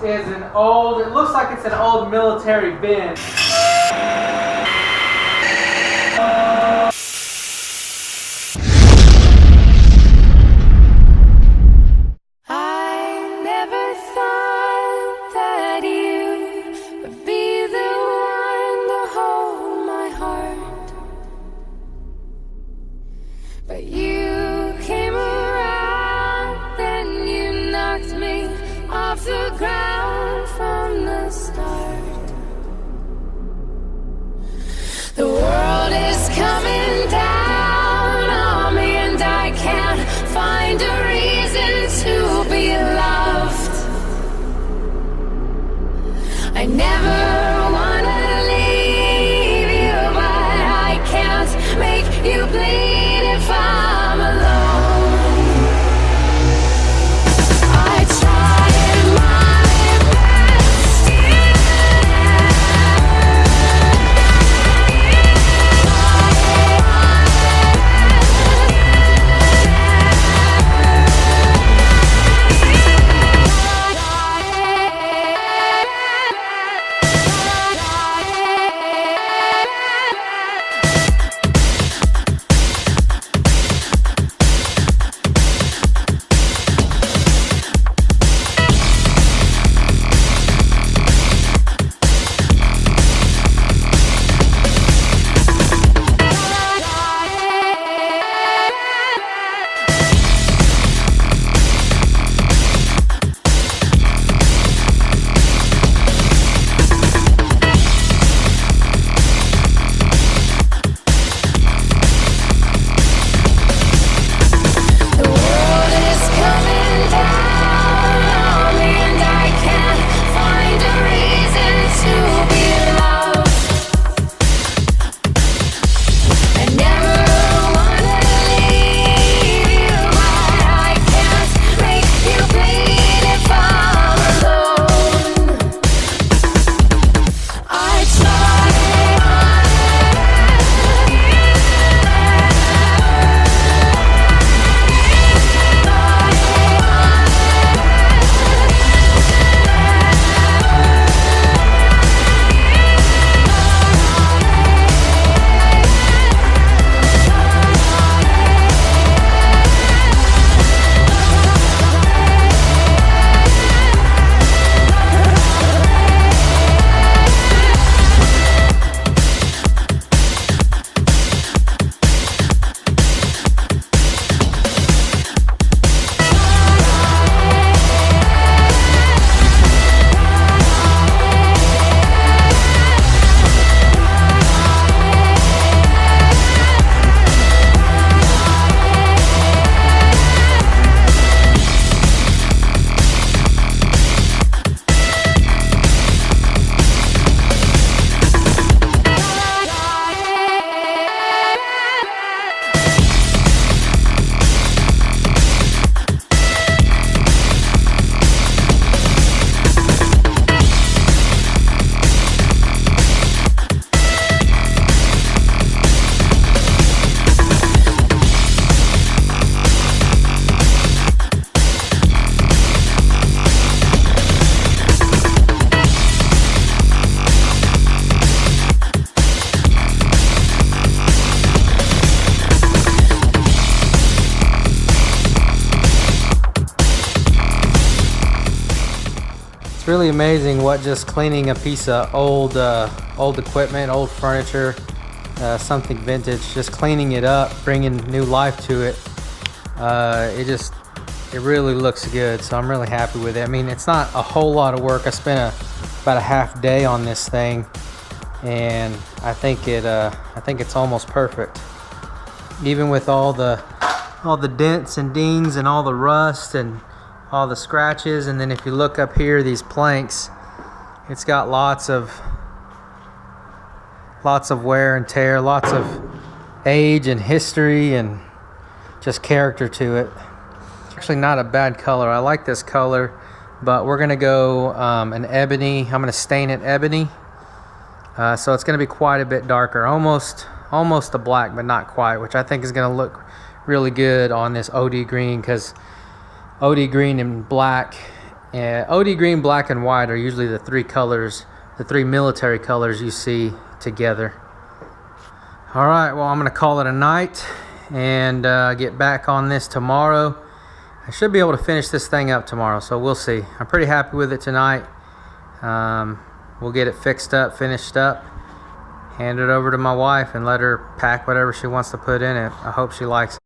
is an old, it looks like it's an old military bin. But you came around, then you knocked me off the ground from the start. The world is coming down on me, and I can't find a reason to be loved. I never wanna leave you, but I can't make you bleed. I'm alone. I tried my best. It's really amazing what just cleaning a piece of old equipment, old furniture, something vintage, just cleaning it up, bringing new life to it. It really looks good, so I'm really happy with it. I mean, it's not a whole lot of work. I spent about a half day on this thing, and I think it's almost perfect. Even with all the dents and dings and all the rust and all the scratches, and then if you look up here, these planks, it's got lots of wear and tear, lots of age and history and just character to it. Actually not a bad color. I like this color, but we're gonna go an ebony. I'm gonna stain it ebony, so it's gonna be quite a bit darker, almost a black, but not quite, which I think is gonna look really good on this OD green, because OD green and black OD green, black, and white are usually the three colors, the three military colors you see together. All right, well, I'm gonna call it a night and get back on this tomorrow. I should be able to finish this thing up tomorrow, so we'll see. I'm pretty happy with it tonight. We'll get it fixed up, finished up, hand it over to my wife and let her pack whatever she wants to put in it. I hope she likes it.